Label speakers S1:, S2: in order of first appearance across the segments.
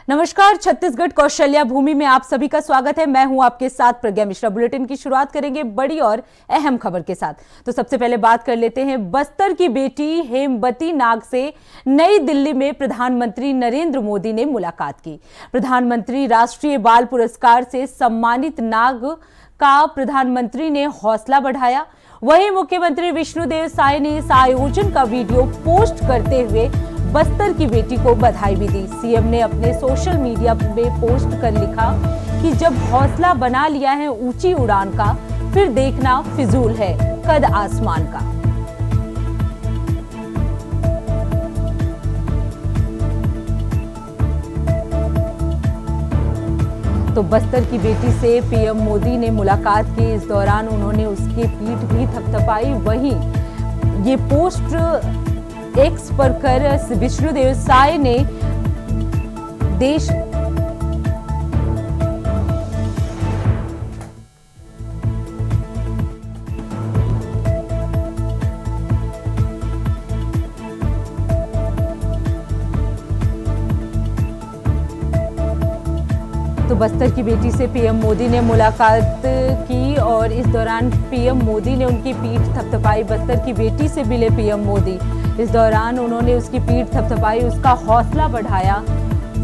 S1: नमस्कार, छत्तीसगढ़ कौशल्या भूमि में आप सभी का स्वागत है। मैं हूं आपके साथ प्रज्ञा मिश्रा। बुलेटिन की शुरुआत करेंगे बड़ी और अहम खबर के साथ। तो सबसे पहले बात कर लेते हैं बस्तर की बेटी हेमवती नाग से। नई दिल्ली में प्रधानमंत्री नरेंद्र मोदी ने मुलाकात की। प्रधानमंत्री राष्ट्रीय बाल पुरस्कार से सम्मानित नाग का प्रधानमंत्री ने हौसला बढ़ाया। वहीं मुख्यमंत्री विष्णुदेव साय ने इस आयोजन का वीडियो पोस्ट करते हुए बस्तर की बेटी को बधाई भी दी। सीएम ने अपने सोशल मीडिया में पोस्ट कर लिखा कि जब हौसला बना लिया है ऊंची उड़ान का, फिर देखना फिजूल है कद आसमान का। तो बस्तर की बेटी से पीएम मोदी ने मुलाकात की। इस दौरान उन्होंने उसकी पीठ भी थपथपाई। वहीं ये पोस्ट एक्स पर कर विष्णुदेव साय ने देश तो बस्तर की बेटी से पीएम मोदी ने मुलाकात की और इस दौरान पीएम मोदी ने उनकी पीठ थपथपाई। बस्तर की बेटी से मिले पीएम मोदी। इस दौरान उन्होंने उसकी पीठ थपथपाई, उसका हौसला बढ़ाया।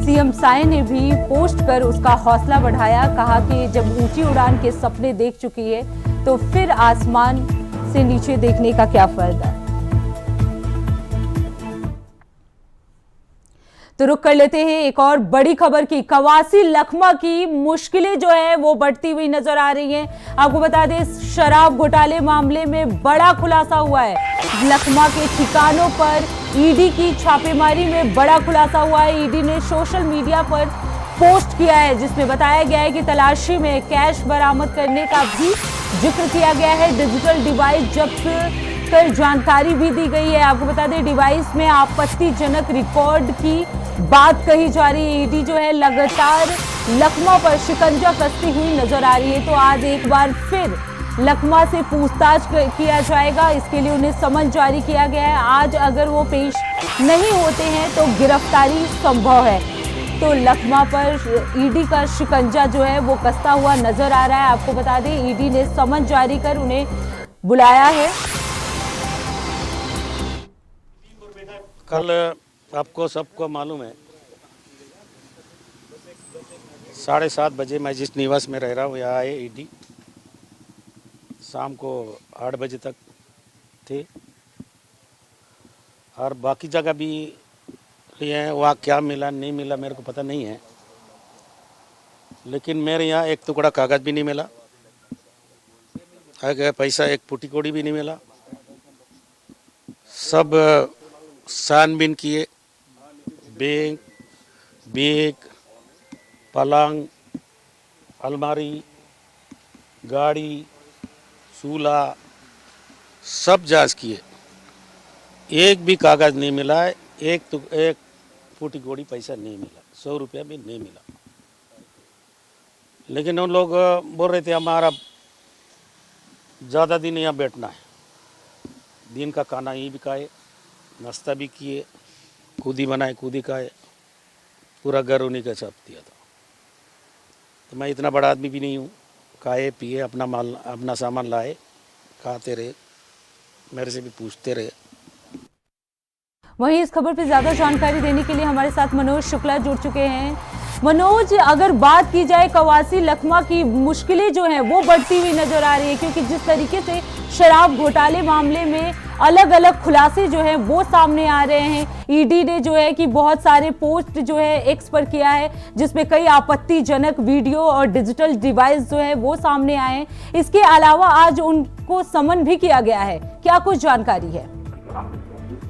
S1: सीएम साय ने भी पोस्ट कर उसका हौसला बढ़ाया। कहा कि जब ऊंची उड़ान के सपने देख चुकी है तो फिर आसमान से नीचे देखने का क्या फायदा। तो रुक कर लेते हैं एक और बड़ी खबर की। कवासी लखमा की मुश्किलें जो है वो बढ़ती हुई नजर आ रही हैं। आपको बता दें, शराब घोटाले मामले में बड़ा खुलासा हुआ है। लखमा के ठिकानों पर ईडी की छापेमारी में बड़ा खुलासा हुआ है। ईडी ने सोशल मीडिया पर पोस्ट किया है जिसमें बताया गया है कि तलाशी में कैश बरामद करने का भी जिक्र किया गया है। डिजिटल डिवाइस जब्त कर जानकारी भी दी गई है। आपको बता दें, डिवाइस में आपत्तिजनक रिकॉर्ड की बात कही जा रही है। ईडी जो है लगातार लखमा पर शिकंजा कसती हुई नजर आ रही है। तो आज एक बार फिर लखमा से पूछताछ किया जाएगा। इसके लिए उन्हें समन जारी किया गया है। आज अगर वो पेश नहीं होते हैं तो गिरफ्तारी संभव है। तो लखमा पर ईडी का शिकंजा जो है वो कसता हुआ नजर आ रहा है। आपको बता दें, ईडी ने समन जारी कर उन्हें बुलाया है।
S2: कल आपको सबको मालूम है 7:30 बजे मैं जिस निवास में रह रहा हूँ यहाँ आए ईडी। शाम को 8 बजे तक थे और बाकी जगह भी लिए हैं। वहाँ क्या मिला नहीं मिला मेरे को पता नहीं है, लेकिन मेरे यहाँ एक टुकड़ा कागज़ भी नहीं मिला, पैसा एक पुटी कोड़ी भी नहीं मिला। सब छानबीन किए, बैग, पलंग, अलमारी, गाड़ी, चूल्हा सब जांच किए। एक भी कागज़ नहीं मिला है। एक फूटी गोड़ी पैसा नहीं मिला, 100 रुपया भी नहीं मिला। लेकिन उन लोग बोल रहे थे हमारा ज़्यादा दिन यहाँ बैठना है। दिन का खाना यहीं भी खाए, नाश्ता भी किए, खुद ही बनाए खुद ही खाए, पूरा घर उन्हीं का छाप दिया था। तो मैं इतना बड़ा आदमी भी नहीं हूँ। खाए पिए, अपना माल अपना सामान लाए, खाते रहे, मेरे से भी पूछते रहे।
S1: वहीं इस खबर पर ज्यादा जानकारी देने के लिए हमारे साथ मनोज शुक्ला जुड़ चुके हैं। मनोज, अगर बात की जाए कवासी लखमा की, मुश्किलें जो हैं वो बढ़ती हुई नजर आ रही है, क्योंकि जिस तरीके से शराब घोटाले मामले में अलग अलग खुलासे जो हैं वो सामने आ रहे हैं। ईडी ने जो है कि बहुत सारे पोस्ट जो है एक्स पर किया है जिसमें कई आपत्तिजनक वीडियो और डिजिटल डिवाइस जो है वो सामने आए हैं। इसके अलावा आज उनको समन भी किया गया है। क्या कुछ जानकारी है?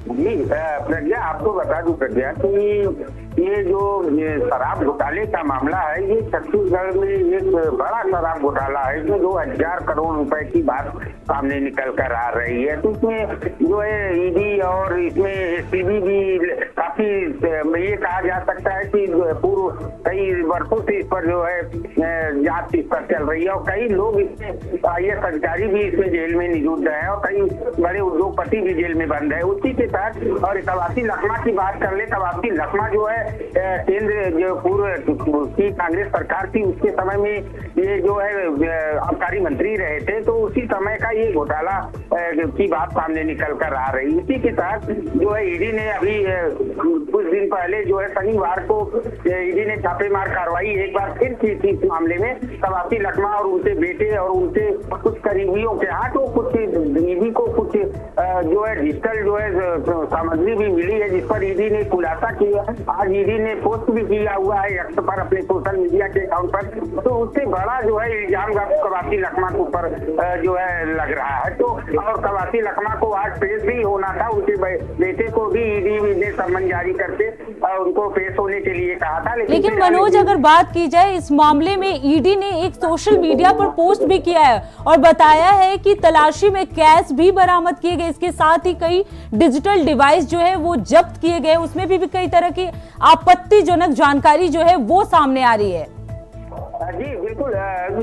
S3: जी प्रज्ञा, आपको बता दूं प्रज्ञा कि ये जो शराब घोटाले का मामला है, ये छत्तीसगढ़ में एक बड़ा शराब घोटाला है। इसमें 2000 करोड़ रुपए की बात सामने निकल कर आ रही है। तो इसमें जो है ईडी और इसमें एसीबी भी काफी, ये कहा जा सकता है कि पूर्व कई वर्षों से इस पर जो है जांच इस पर चल रही है और कई लोग इसमें IAS अधिकारी भी इसमें जेल में नियुक्त है और कई बड़े उद्योगपति भी जेल में बंद है। उसी के तहत और कवासी लखमा की बात कर ले, कवासी लखमा जो है केंद्र जो पूर्व की कांग्रेस सरकार थी उसके समय में ये जो है आबकारी मंत्री रहे थे, तो उसी समय का ये घोटाला की बात सामने निकल कर आ रही। इसी के तहत जो है ईडी ने अभी कुछ दिन पहले जो है शनिवार को ईडी ने छापेमार कार्रवाई एक बार फिर की थी इस मामले में। कवासी लखमा और उनके बेटे और उनके कुछ करीबियों के हाथों कुछ ईडी को कुछ जो है डिजिटल जो है सामग्री भी मिली है, जिस पर ईडी ने खुलासा किया। आज ईडी ने पोस्ट भी किया हुआ है एक्स पर अपने सोशल मीडिया के अकाउंट पर। तो उससे बड़ा जो है इल्जाम कवासी लखमा के ऊपर जो है लग रहा है। तो और कवासी लखमा को आज पेश भी होना था, उनके बेटे को भी ईडी ने सम्मन जारी करके उनको पेश होने के लिए कहा था।
S1: लेकिन मनोज, अगर बात की जाए इस मामले में, ईडी ने एक सोशल मीडिया पर पोस्ट भी किया है और बताया है कि तलाशी में कैश भी बरामद किए गए, इसके साथ ही कई डिजिटल डिवाइस जो है वो जब्त किए गए, उसमें भी कई तरह की आपत्तिजनक जानकारी जो है वो सामने आ रही है।
S3: जी बिल्कुल,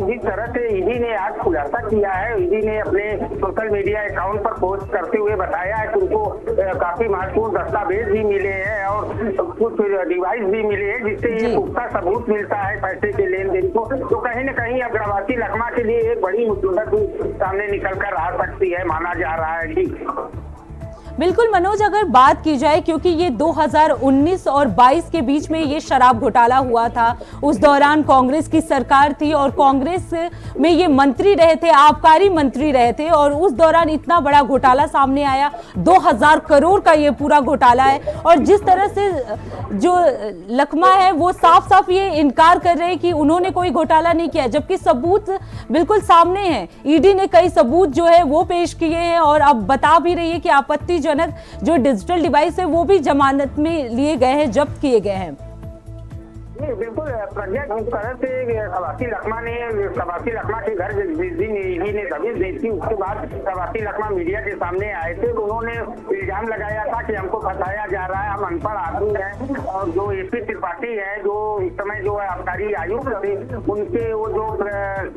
S3: जिस तरह से ईडी ने आज खुलासा किया है, ईडी ने अपने सोशल मीडिया अकाउंट पर पोस्ट करते हुए बताया है कि उनको काफी महत्वपूर्ण दस्तावेज भी मिले हैं और कुछ डिवाइस भी मिले हैं, जिससे ये पुख्ता सबूत मिलता है पैसे के लेन देन को। तो कहीं न कहीं अब कवासी लखमा के लिए एक बड़ी मुसीबत सामने निकल कर आ सकती है, माना जा रहा है। जी
S1: बिल्कुल मनोज, अगर बात की जाए, क्योंकि ये 2019 और 22 के बीच में ये शराब घोटाला हुआ था, उस दौरान कांग्रेस की सरकार थी और कांग्रेस में ये मंत्री रहे थे, आबकारी मंत्री रहे थे, और उस दौरान इतना बड़ा घोटाला सामने आया, 2000 करोड़ का ये पूरा घोटाला है। और जिस तरह से जो लखमा है वो साफ साफ ये इनकार कर रहे हैं कि उन्होंने कोई घोटाला नहीं किया, जबकि सबूत बिल्कुल सामने हैं। ईडी ने कई सबूत जो है वो पेश किए हैं और अब बता भी रही है कि आपत्तिजनक जो डिजिटल डिवाइस है वो भी जमानत में लिए गए हैं, जब्त किए गए हैं।
S3: बिल्कुल प्रज्ञा, जिस तरह से कवासी लखमा के घर ईडी ने दबिश दी थी, उसके बाद कवासी लखमा मीडिया के सामने आए थे, तो उन्होंने इल्जाम लगाया था कि हमको फंसाया जा रहा है, हम अनपढ़ आदमी हैं। और जो एपी त्रिपाठी है, जो इस समय जो है आबकारी आयुक्त थे, उनके वो जो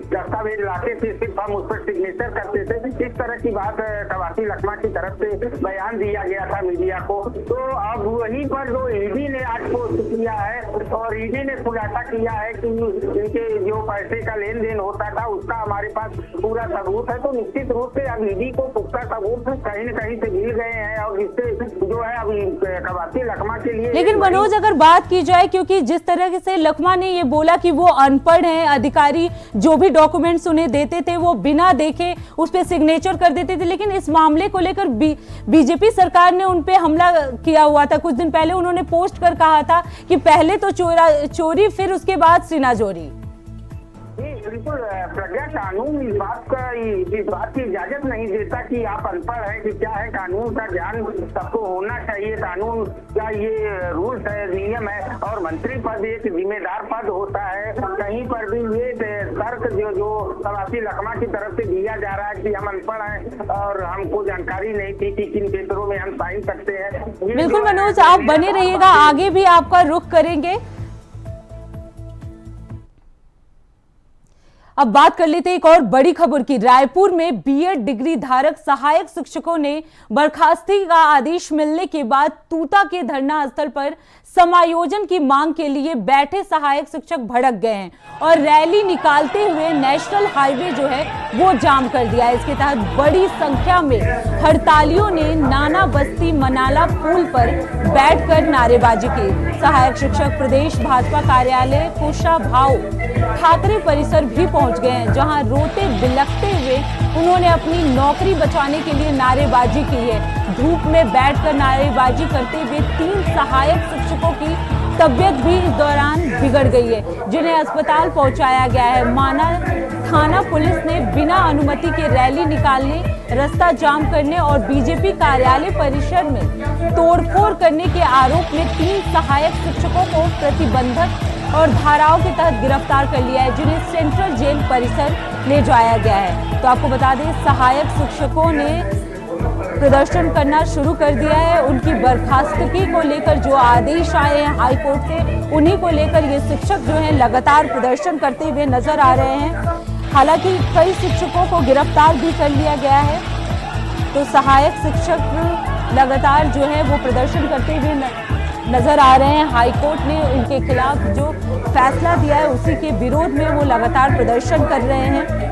S3: दस्तावेज लाते थे सिर्फ हम उस पर सिग्नेचर करते थे। इस तरह की बात कवासी लखमा की तरफ से बयान दिया गया था मीडिया को। तो अब वहीं पर जो ईडी ने आज पोस्ट किया है और ईडी ने खुलासा किया है कि इनके जो पैसे का लेन देन होता था उसका हमारे पास पूरा सबूत है, तो निश्चित रूप से अब ईडी को पुख्ता सबूत कहीं न कहीं से मिल गए हैं और इससे जो है अभी कवासी लखमा के लिए।
S1: लेकिन मनोज, अगर बात की जाए, क्योंकि जिस तरह से लखमा ने ये बोला कि वो अनपढ़ हैं, अधिकारी जो भी डॉक्यूमेंट्स उन्हें देते थे वो बिना देखे उस पर सिग्नेचर कर देते थे, लेकिन इस मामले को लेकर बीजेपी सरकार ने उन पे हमला किया हुआ था। कुछ दिन पहले उन्होंने पोस्ट कर कहा था कि पहले तो चोरी फिर उसके बाद सीनाजोरी।
S3: बिल्कुल प्रज्ञा, कानून इस बात की इजाजत नहीं देता कि आप अनपढ़ है कि क्या है। कानून का ज्ञान सबको होना चाहिए, कानून का ये रूल्स है, नियम है। और मंत्री पद एक जिम्मेदार पद होता है। कहीं पर भी ये तर्क जो कवासी लखमा की तरफ से दिया जा रहा है कि हम अनपढ़ हैं और हमको जानकारी नहीं थी कि किन पेपरों में हम साइन करते हैं।
S1: बिल्कुल मनोज, आप बने रहिएगा, आगे भी आपका रुख करेंगे। अब बात कर लेते हैं एक और बड़ी खबर की। रायपुर में बीएड डिग्री धारक सहायक शिक्षकों ने बर्खास्ती का आदेश मिलने के बाद तूता के धरना स्थल पर समायोजन की मांग के लिए बैठे सहायक शिक्षक भड़क गए हैं और रैली निकालते हुए नेशनल हाईवे जो है वो जाम कर दिया है। इसके तहत बड़ी संख्या में हड़तालियों ने नाना बस्ती मनाला पुल पर बैठकर नारेबाजी की। सहायक शिक्षक प्रदेश भाजपा कार्यालय कुशाभाऊ ठाकरे परिसर भी पहुंच गए हैं, जहां रोते बिलखते हुए उन्होंने अपनी नौकरी बचाने के लिए नारेबाजी की है। धूप में बैठकर नारेबाजी करते हुए 3 सहायक शिक्षकों की तबीयत भी इस दौरान बिगड़ गई है, जिन्हें अस्पताल पहुंचाया गया है। माना थाना पुलिस ने बिना अनुमति के रैली निकालने, रास्ता जाम करने और बीजेपी कार्यालय परिसर में तोड़फोड़ करने के आरोप में 3 सहायक शिक्षकों को प्रतिबंधक और धाराओं के तहत गिरफ्तार कर लिया है, जिन्हें सेंट्रल जेल परिसर ले जाया गया है। तो आपको बता दें, सहायक शिक्षकों ने प्रदर्शन करना शुरू कर दिया है। उनकी बर्खास्तगी को लेकर जो आदेश आए हैं हाई कोर्ट से, उन्हीं को लेकर ये शिक्षक जो हैं लगातार प्रदर्शन करते हुए नजर आ रहे हैं। हालांकि कई शिक्षकों को गिरफ्तार भी कर लिया गया है। तो सहायक शिक्षक लगातार जो है वो प्रदर्शन करते हुए नजर आ रहे हैं। हाईकोर्ट ने उनके खिलाफ जो फैसला दिया है उसी के विरोध में वो लगातार प्रदर्शन कर रहे हैं।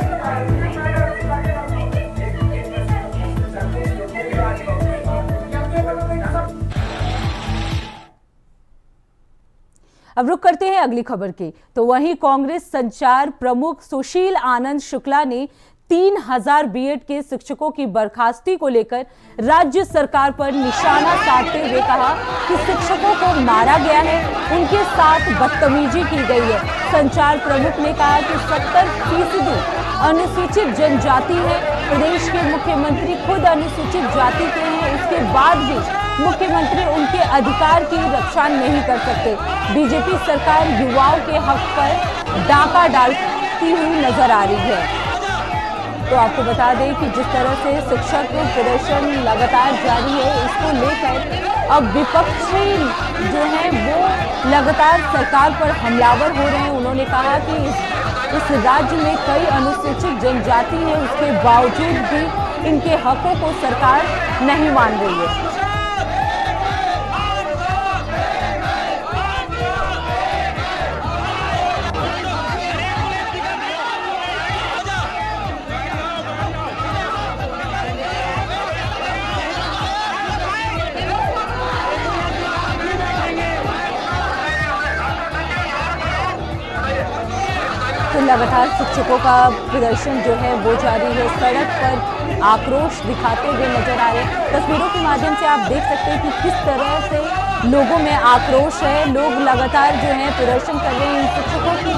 S1: अब रुक करते हैं अगली खबर की। तो वहीं कांग्रेस संचार प्रमुख सुशील आनंद शुक्ला ने 3000 बीएड के शिक्षकों की बर्खास्ती को लेकर राज्य सरकार पर निशाना साधते हुए कहा कि शिक्षकों को मारा गया है, उनके साथ बदतमीजी की गई है। संचार प्रमुख ने कहा कि 70% अनुसूचित जनजाति है। प्रदेश के मुख्यमंत्री खुद अनुसूचित जाति के हैं, उसके बाद भी मुख्यमंत्री उनके अधिकार की रक्षा नहीं कर सकते। बीजेपी सरकार युवाओं के हक पर डाका डालती हुई नजर आ रही है। तो आपको बता दें कि जिस तरह से शिक्षक प्रदर्शन लगातार जारी है, इसको लेकर अब विपक्षी जो है वो लगातार सरकार पर हमलावर हो रहे हैं। उन्होंने कहा कि इस राज्य में कई अनुसूचित जनजाति है, उसके बावजूद भी इनके हकों को सरकार नहीं मान रही है। लगातार शिक्षकों का प्रदर्शन जो है वो जारी है, सड़क पर आक्रोश दिखाते हुए नजर आ रहे हैं। तस्वीरों के माध्यम से आप देख सकते हैं कि किस तरह से लोगों में आक्रोश है। लोग लगातार जो है प्रदर्शन कर रहे हैं। इन शिक्षकों की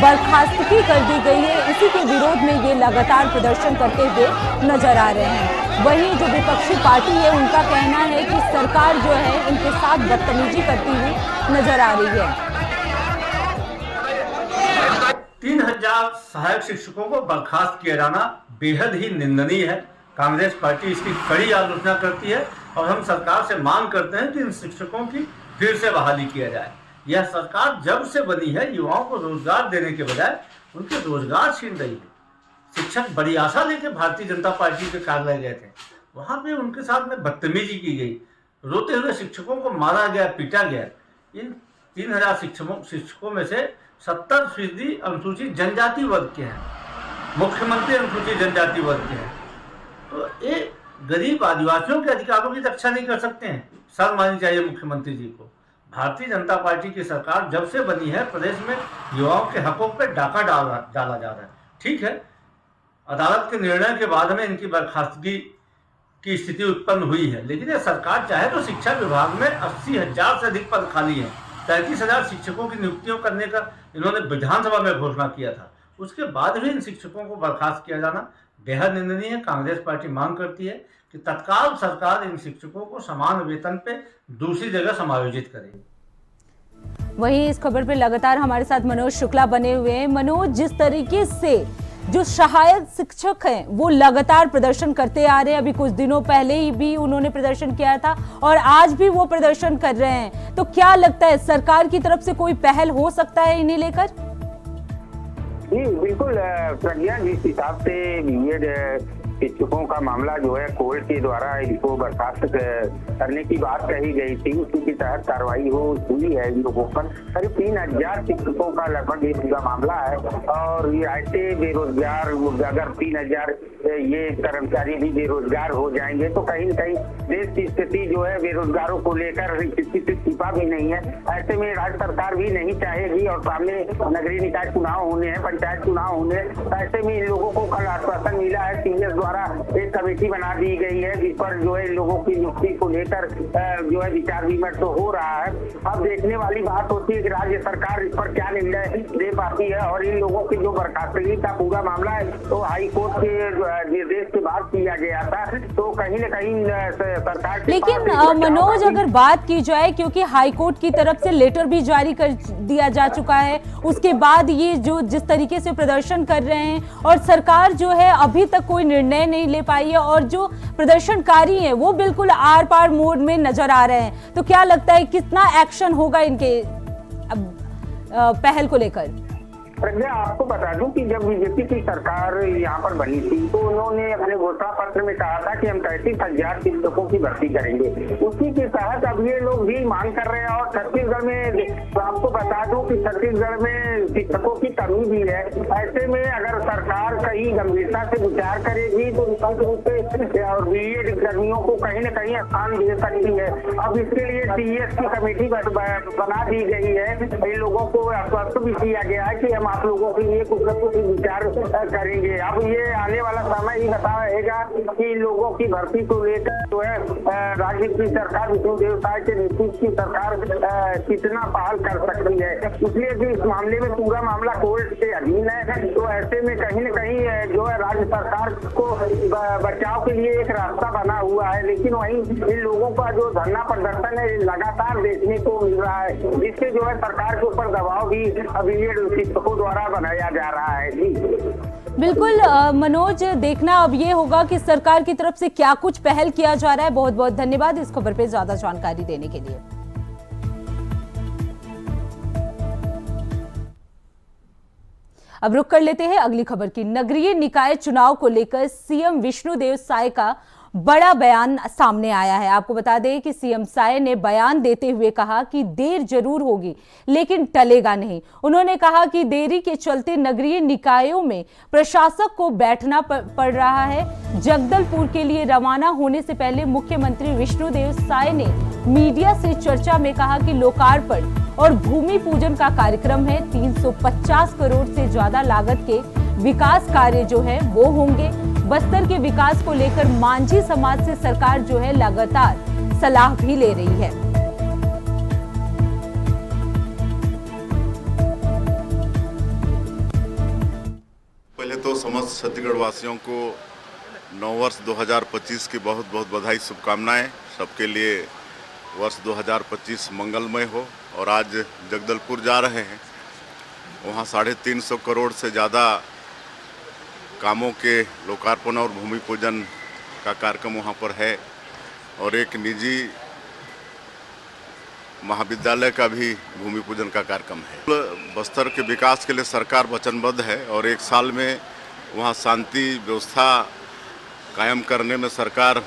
S1: बर्खास्तगी कर दी गई है, इसी के विरोध में ये लगातार प्रदर्शन करते हुए नजर आ रहे हैं। वहीं जो विपक्षी पार्टी है उनका कहना है कि सरकार जो है इनके साथ बदतमीजी करती हुई नजर आ रही है।
S4: 3000 सहायक शिक्षकों को बर्खास्त किया जाना बेहद ही निंदनीय है। कांग्रेस पार्टी इसकी कड़ी आलोचना करती है और हम सरकार से मांग करते हैं कि इन शिक्षकों की फिर से बहाली किया जाए। यह सरकार जब से बनी है युवाओं को रोजगार देने के बजाय उनके रोजगार छीन रही है। शिक्षक बड़ी आशा लेकर भारतीय जनता पार्टी के कार्यालय गए थे, वहां पे उनके साथ में बदतमीजी की गई, रोते हुए शिक्षकों को मारा गया, पीटा गया। इन 3000 शिक्षकों में से 70% अनुसूचित जनजाति वर्ग के हैं, मुख्यमंत्री अनुसूचित जनजाति वर्ग के हैं। तो ये गरीब आदिवासियों के अधिकारों की रक्षा नहीं कर सकते हैं। शर्म आनी चाहिए मुख्यमंत्री जी को। भारतीय जनता पार्टी की सरकार जब से बनी है प्रदेश में युवाओं के हकों पर डाका डाला जा रहा है। ठीक है, अदालत के निर्णय के बाद में इनकी बर्खास्तगी की स्थिति उत्पन्न हुई है, लेकिन ये सरकार चाहे तो शिक्षा विभाग में 80,000 से अधिक पद खाली है। 33,000 शिक्षकों की नियुक्तियों करने का इन्होंने विधानसभा में घोषणा किया था। उसके बाद भी इन शिक्षकों को बर्खास्त किया जाना बेहद निंदनीय है। कांग्रेस पार्टी मांग करती है कि तत्काल सरकार इन शिक्षकों को समान वेतन पे दूसरी जगह समायोजित करे।
S1: वहीं इस खबर पे लगातार हमारे साथ मनोज शुक्ला बने हुए हैं। मनोज, जिस तरीके से जो सहायक शिक्षक हैं वो लगातार प्रदर्शन करते आ रहे हैं, अभी कुछ दिनों पहले ही भी उन्होंने प्रदर्शन किया था और आज भी वो प्रदर्शन कर रहे हैं, तो क्या लगता है सरकार की तरफ से कोई पहल हो सकता है इन्हें लेकर?
S3: जी बिल्कुल प्रज्ञा, जिस हिसाब से बीएड शिक्षकों का मामला जो है कोर्ट के द्वारा इनको बर्खास्त करने की बात कही गई थी, उसी के तहत कार्रवाई हुई है इन लोगों पर। करीब 3000 शिक्षकों का लगभग ये पूरा मामला है और ये ऐसे बेरोजगार, अगर 3000 ये कर्मचारी भी बेरोजगार हो जाएंगे तो कहीं न कहीं देश की स्थिति जो है बेरोजगारों को लेकर किसी से छिपा भी नहीं है। ऐसे में राज्य सरकार भी नहीं चाहेगी और सामने नगरीय निकाय चुनाव होने हैं, पंचायत चुनाव होने हैं। ऐसे में इन लोगों को कल आश्वासन मिला है, सीएस द्वारा एक कमेटी बना दी गई है जिस पर जो है लोगों की नियुक्ति को लेकर जो है विचार विमर्श तो हो रहा है। अब देखने वाली बात होती है कि राज्य सरकार इस पर क्या निर्णय दे पाती है और इन लोगों की जो बर्खास्तगी का पूरा मामला है तो हाई कोर्ट के निर्देश के बाद किया गया था, तो कहीं न कहीं सरकार।
S1: लेकिन मनोज, अगर बात की जाए, क्योंकि हाई कोर्ट की तरफ से लेटर भी जारी कर दिया जा चुका है, उसके बाद ये जो जिस तरीके से प्रदर्शन कर रहे हैं और सरकार जो है अभी तक कोई निर्णय नहीं ले पाई है और जो प्रदर्शनकारी हैं वो बिल्कुल आर पार मोड में नजर आ रहे हैं, तो क्या लगता है कितना एक्शन होगा इनके पहल को लेकर?
S3: प्रज्ञा, आपको बता दूं कि जब बीजेपी की सरकार यहाँ पर बनी थी तो उन्होंने अपने घोषणा पत्र में कहा था कि हम 35,000 शिक्षकों की भर्ती करेंगे। उसी के तहत अब ये लोग भी मांग कर रहे हैं। और छत्तीसगढ़ में तो आपको बता दूं कि छत्तीसगढ़ में शिक्षकों की कमी भी है। ऐसे में अगर सरकार कहीं गंभीरता से विचार करेगी तो निश्चित रूप से और बीएड कर्मियों को कहीं न कहीं स्थान दे सकती है। अब इसके लिए टीएस की कमेटी बना दी गई है। इन लोगों को आश्वस्त भी किया गया है कि हम आप लोगों के लिए कुछ न कुछ विचार करेंगे। अब ये आने वाला समय ही बताएगा कि लोगों की भर्ती को लेकर जो है राज्य की सरकार, विष्णुदेव साय के नेतृत्व की सरकार कितना पहल कर सकती है। इसलिए कि इस मामले में पूरा मामला कोर्ट के अधीन है, तो ऐसे में कहीं न कहीं जो है राज्य सरकार को बचाव के लिए एक रास्ता बना हुआ है। लेकिन वहीं इन लोगों का जो धरना प्रदर्शन है लगातार देखने को मिल रहा है, जिससे जो है सरकार के ऊपर दबाव भी अभी शिक्षकों द्वारा बनाया जा रहा है। जी
S1: बिल्कुल मनोज, देखना अब ये होगा कि सरकार की तरफ से क्या कुछ पहल किया जा रहा है। बहुत बहुत धन्यवाद इस खबर पे ज्यादा जानकारी देने के लिए। अब रुक कर लेते हैं अगली खबर की। नगरीय निकाय चुनाव को लेकर सीएम विष्णुदेव साय का बड़ा बयान सामने आया है। आपको बता दें कि सीएम साय ने बयान देते हुए कहा कि देर जरूर होगी लेकिन टलेगा नहीं। उन्होंने कहा कि देरी के चलते नगरीय निकायों में प्रशासक को बैठना पड़ रहा है। जगदलपुर के लिए रवाना होने से पहले मुख्यमंत्री विष्णुदेव साय ने मीडिया से चर्चा में कहा कि लोकार्पण और भूमि पूजन का कार्यक्रम है। 350 करोड़ से ज्यादा लागत के विकास कार्य जो है वो होंगे। बस्तर के विकास को लेकर मांझी समाज से सरकार जो है लगातार सलाह भी ले रही है।
S5: पहले तो समस्त छत्तीसगढ़ वासियों को नववर्ष 2025 की बहुत बहुत बधाई, शुभकामनाएं। सबके लिए वर्ष 2025 मंगलमय हो। और आज जगदलपुर जा रहे हैं, वहाँ 350 करोड़ से ज़्यादा कामों के लोकार्पण और भूमि पूजन का कार्यक्रम वहाँ पर है। और एक निजी महाविद्यालय का भी भूमि पूजन का कार्यक्रम है। बस्तर के विकास के लिए सरकार वचनबद्ध है और एक साल में वहाँ शांति व्यवस्था कायम करने में सरकार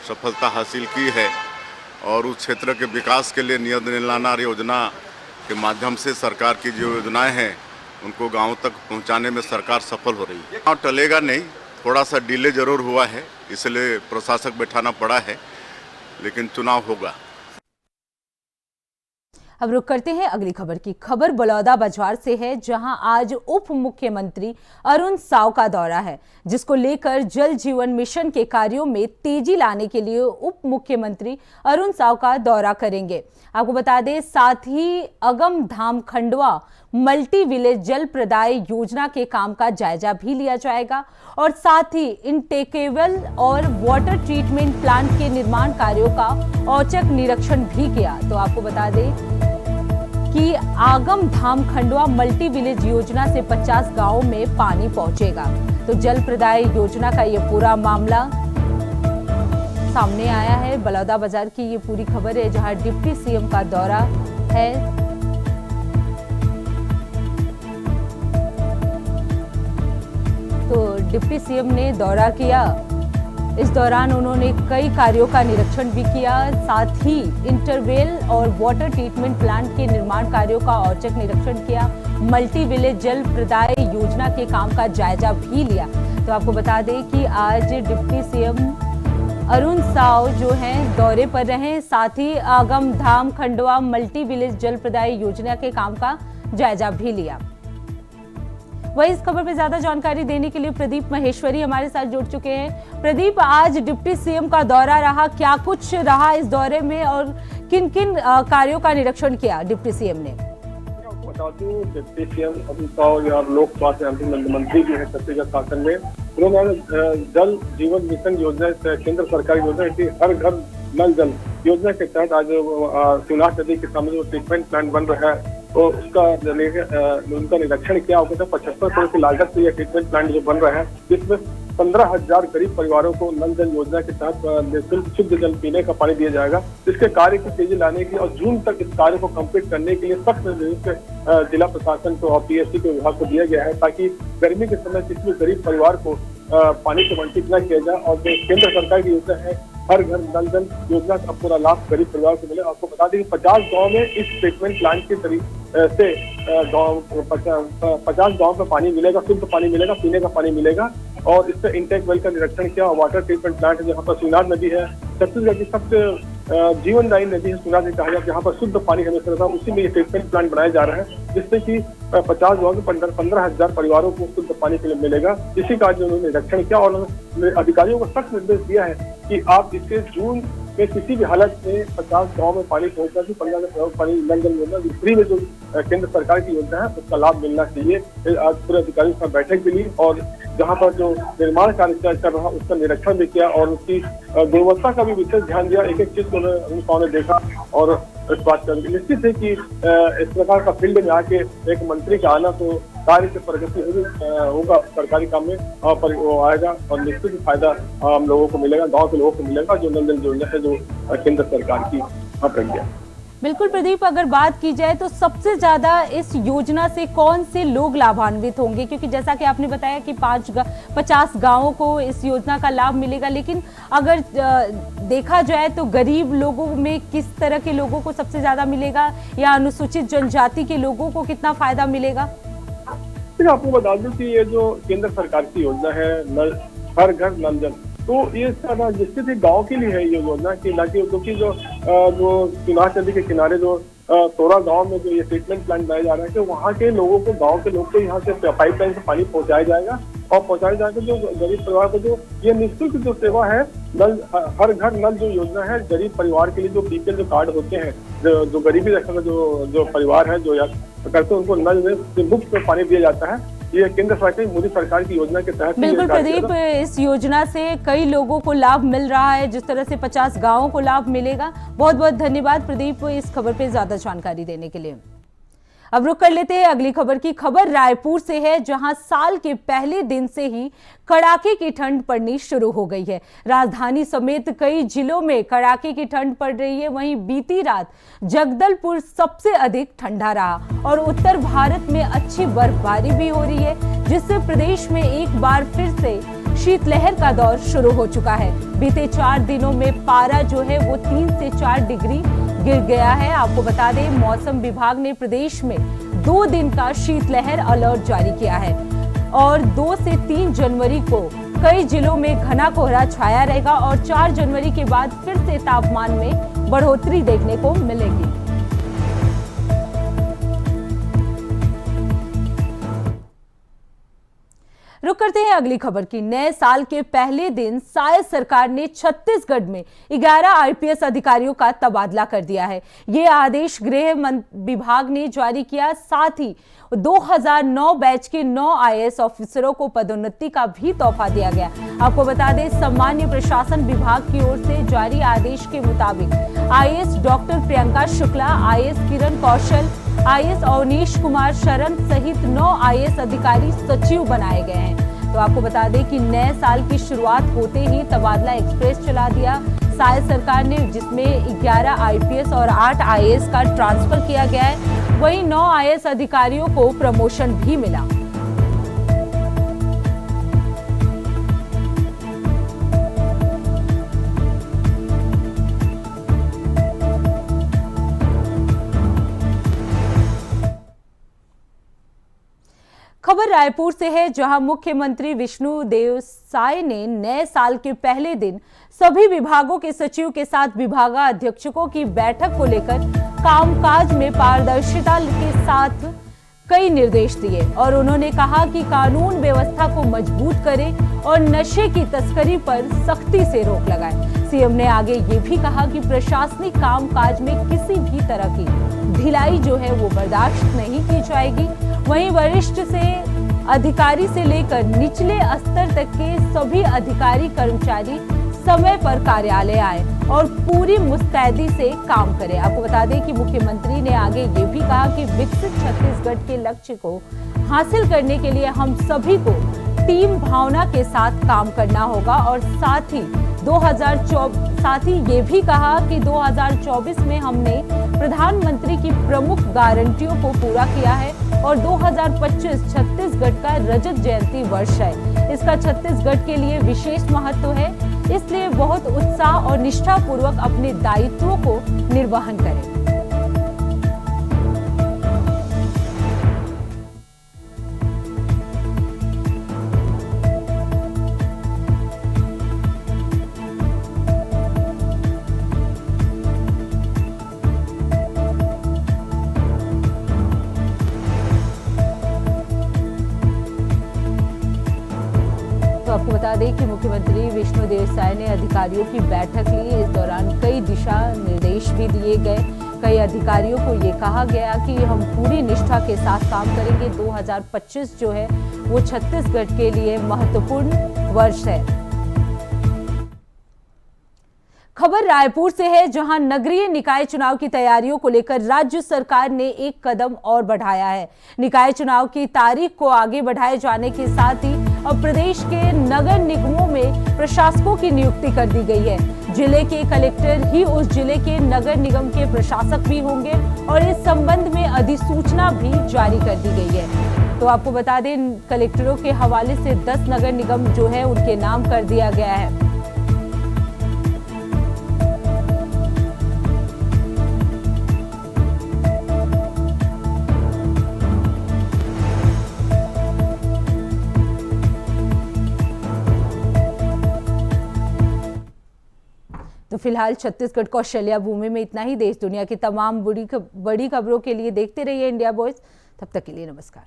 S5: सफलता हासिल की है। और उस क्षेत्र के विकास के लिए नियत निर्लाना योजना के माध्यम से सरकार की जो योजनाएं हैं उनको गांव तक पहुंचाने में सरकार सफल हो रही है। गाँव टलेगा नहीं, थोड़ा सा डिले जरूर हुआ है, इसलिए प्रशासक बैठाना पड़ा है, लेकिन चुनाव होगा।
S1: अब रुक करते हैं अगली खबर की। खबर बलौदाबाजार से है, जहां आज उप मुख्यमंत्री अरुण साव का दौरा है, जिसको लेकर जल जीवन मिशन के कार्यों में तेजी लाने के लिए उप मुख्यमंत्री अरुण साव का दौरा करेंगे। आपको बता दें, साथ ही अगम धाम खंडवा मल्टी विलेज जल प्रदाय योजना के काम का जायजा भी लिया जाएगा और साथ ही इंटेकेबल और वाटर ट्रीटमेंट प्लांट के निर्माण कार्यों का औचक निरीक्षण भी किया। तो आपको बता दें कि आगम धाम खंडवा मल्टी विलेज योजना से 50 गांवों में पानी पहुंचेगा। तो जल प्रदाय योजना का ये पूरा मामला सामने आया है। बलौदाबाजार की ये पूरी खबर है, जहां डिप्टी सीएम का दौरा है। तो डिप्टी सीएम ने दौरा किया। इस दौरान उन्होंने कई कार्यों का निरीक्षण भी किया, साथ ही इंटरवेल और वाटर ट्रीटमेंट प्लांट के निर्माण कार्यों का औचक निरीक्षण किया। मल्टी विलेज जल प्रदाय योजना के काम का जायजा भी लिया। तो आपको बता दें कि आज डिप्टी सीएम अरुण साव जो हैं दौरे पर रहे, साथ ही आगम धाम खंडवा मल्टी विलेज जल प्रदाय योजना के काम का जायजा भी लिया। वही इस खबर पे ज्यादा जानकारी देने के लिए प्रदीप महेश्वरी हमारे साथ जुड़ चुके हैं। प्रदीप, आज डिप्टी सीएम का दौरा रहा, क्या कुछ रहा इस दौरे में और किन किन कार्यों का निरीक्षण किया डिप्टी सीएम ने?
S6: बता दूं, डिप्टी सीएम अरुण साव या लोक स्वास्थ्य मंत्री भी है छत्तीसगढ़ शासन में। उन्होंने जल जीवन मिशन योजना, केंद्र सरकार की योजना थी, हर घर नल जल योजना के तहत आज शिवनाथ नदी के सामने जो ट्रीटमेंट प्लांट बन रहा है तो उसका उनका निरीक्षण किया। 75 करोड़ की लागत से यह ट्रीटमेंट प्लांट जो बन रहा है, जिसमें 15,000 गरीब परिवारों को नल जल योजना के तहत निःशुल्क शुद्ध जल पीने का पानी दिया जाएगा। इसके कार्य की तेजी लाने की और जून तक इस कार्य को कंप्लीट करने के लिए सख्त निर्देश जिला प्रशासन को और पीएचई के विभाग को दिया गया है, ताकि गर्मी के समय किसी भी गरीब परिवार को पानी से वंचित न किया जाए। और जो केंद्र सरकार की योजना है हर घर नल जल योजना का पूरा लाभ गरीब परिवार को मिले। आपको बता दें कि 50 गांव में इस ट्रीटमेंट प्लांट के से 50 गांव में पानी मिलेगा, शुद्ध पानी मिलेगा, पीने का पानी मिलेगा। और इससे इंटेक वेल का निरीक्षण किया। वाटर ट्रीटमेंट प्लांट है जहाँ पर शिवनाथ नदी है, छत्तीसगढ़ की सबसे जीवनदायी नदी है शिवनाथ नदी कहा जाता है, जहाँ पर शुद्ध पानी हमेशा रहता है। उसी में ये ट्रीटमेंट प्लांट बनाया जा रहा है, जिससे कि 50 गाँव में 15,000 परिवारों को शुद्ध पानी के लिए मिलेगा। इसी का जो उन्होंने निरीक्षण किया और अधिकारियों को सख्त निर्देश दिया है कि आप इसके जून में किसी भी हालत में 50 गाँव में पानी पहुंचना चाहिए। 15,000 पानी नल जल योजना फ्री में जो केंद्र सरकार की योजना है उसका लाभ मिलना चाहिए। आज पूरे अधिकारियों का बैठक भी ली और जहां पर जो निर्माण कार्य चल रहा उसका निरीक्षण भी किया और उसकी गुणवत्ता का भी विशेष ध्यान दिया। एक चीज को उन्होंने देखा और इस बात का निश्चित है कि इस प्रकार का फील्ड में आके एक मंत्री का आना तो कार्य से प्रगति होगा सरकारी काम में पर वो आएगा और निश्चित ही फायदा हम लोगों को मिलेगा, गाँव के लोगों को मिलेगा जो नल जल योजना है जो केंद्र सरकार की प्रज्ञा।
S1: बिल्कुल प्रदीप, अगर बात की जाए तो सबसे ज्यादा इस योजना से कौन से लोग लाभान्वित होंगे, क्योंकि जैसा कि आपने बताया कि 50 गांवों को इस योजना का लाभ मिलेगा, लेकिन अगर देखा जाए तो गरीब लोगों में किस तरह के लोगों को सबसे ज्यादा मिलेगा या अनुसूचित जनजाति के लोगों को कितना फायदा मिलेगा?
S6: आपको बता दूं कि ये जो केंद्र सरकार की योजना है नल हर घर नल जल, तो ये सारा निश्चित ही गांव के लिए है ये योजना की, ना कि क्योंकि जो शिवनाथ नदी के किनारे जो तोरा गांव में जो ये ट्रीटमेंट प्लांट बनाया जा रहा है कि वहाँ के लोगों को, गांव के लोग को यहाँ से पाइपलाइन से पानी पहुंचाया जाएगा और पहुंचाया जाएगा जो गरीब परिवार को जो ये निःशुल्क जो सेवा है नल हर घर नल जो योजना है गरीब परिवार के लिए जो बीपीएल जो कार्ड होते हैं जो गरीबी रेखा का जो परिवार है जो करते हैं उनको नल में मुफ्त में पानी दिया जाता है। ये केंद्र सरकार मोदी सरकार की योजना के तहत।
S1: बिल्कुल प्रदीप, इस योजना से कई लोगों को लाभ मिल रहा है, जिस तरह से 50 गांवों को लाभ मिलेगा। बहुत बहुत धन्यवाद प्रदीप इस खबर पे ज्यादा जानकारी देने के लिए। अब रुक कर लेते हैं अगली खबर की। खबर रायपुर से है, जहां साल के पहले दिन से ही कड़ाके की ठंड पड़नी शुरू हो गई है। राजधानी समेत कई जिलों में कड़ाके की ठंड पड़ रही है। वहीं बीती रात जगदलपुर सबसे अधिक ठंडा रहा और उत्तर भारत में अच्छी बर्फबारी भी हो रही है, जिससे प्रदेश में एक बार फिर से शीतलहर का दौर शुरू हो चुका है। बीते 4 दिनों में पारा जो है वो 3 से 4 डिग्री गिर गया है। आपको बता दें मौसम विभाग ने प्रदेश में 2 दिन का शीतलहर अलर्ट जारी किया है और 2 से 3 जनवरी को कई जिलों में घना कोहरा छाया रहेगा और 4 जनवरी के बाद फिर से तापमान में बढ़ोतरी देखने को मिलेगी। रुक करते हैं अगली खबर की। नए साल के पहले दिन साय सरकार ने छत्तीसगढ़ में 11 आईपीएस अधिकारियों का तबादला कर दिया है। ये आदेश गृह विभाग ने जारी किया। साथ ही 2009 बैच के 9 आईएएस ऑफिसरों को पदोन्नति का भी तोहफा दिया गया। आपको बता दें सामान्य प्रशासन विभाग की ओर से जारी आदेश के मुताबिक IAS doctor Priyanka Shukla, IAS Kiran Kaushal, IAS Avnish Kumar Sharan सहित 9 आईएएस अधिकारी सचिव बनाए गए हैं। तो आपको बता दें कि नए साल की शुरुआत होते ही तबादला एक्सप्रेस चला दिया साय सरकार ने, जिसमें 11 आईपीएस और 8 आईएएस का ट्रांसफर किया गया है। वहीं 9 आईएएस अधिकारियों को प्रमोशन भी मिला। खबर रायपुर से है, जहां मुख्यमंत्री विष्णुदेव साय ने नए साल के पहले दिन सभी विभागों के सचिव के साथ विभागाध्यक्षों की बैठक को लेकर कामकाज में पारदर्शिता के साथ कई निर्देश दिए और उन्होंने कहा कि कानून व्यवस्था को मजबूत करें और नशे की तस्करी पर सख्ती से रोक लगाएं। सीएम ने आगे ये भी कहा कि प्रशासनिक कामकाज में किसी भी तरह की ढिलाई जो है वो बर्दाश्त नहीं की जाएगी। वहीं वरिष्ठ से अधिकारी से लेकर निचले स्तर तक के सभी अधिकारी कर्मचारी समय पर कार्यालय आए और पूरी मुस्तैदी से काम करें। आपको बता दें कि मुख्यमंत्री ने आगे ये भी कहा कि विकसित छत्तीसगढ़ के लक्ष्य को हासिल करने के लिए हम सभी को टीम भावना के साथ काम करना होगा और साथ ही ये भी कहा कि 2024 में हमने प्रधानमंत्री की प्रमुख गारंटियों को पूरा किया है और 2025 छत्तीसगढ़ का रजत जयंती वर्ष है। इसका छत्तीसगढ़ के लिए विशेष महत्व है, इसलिए बहुत उत्साह और निष्ठापूर्वक अपने दायित्वों को निर्वहन करें। आपको बता दें कि मुख्यमंत्री विष्णुदेव साय ने अधिकारियों की बैठक ली। इस दौरान कई दिशा निर्देश भी दिए गए। कई अधिकारियों को ये कहा गया कि हम पूरी निष्ठा के साथ काम करेंगे। 2025 जो है वो छत्तीसगढ़ के लिए महत्वपूर्ण वर्ष है। खबर रायपुर से है, जहां नगरीय निकाय चुनाव की तैयारियों को लेकर राज्य सरकार ने एक कदम और बढ़ाया है। निकाय चुनाव की तारीख को आगे बढ़ाए जाने के साथ ही अब प्रदेश के नगर निगमों में प्रशासकों की नियुक्ति कर दी गई है। जिले के कलेक्टर ही उस जिले के नगर निगम के प्रशासक भी होंगे और इस संबंध में अधिसूचना भी जारी कर दी गई है। तो आपको बता दें, कलेक्टरों के हवाले से 10 नगर निगम जो है उनके नाम कर दिया गया है। तो फिलहाल छत्तीसगढ़ कौशल्या भूमि में इतना ही। देश दुनिया की तमाम बड़ी खबरों के लिए देखते रहिए इंडिया वॉइस। तब तक के लिए नमस्कार।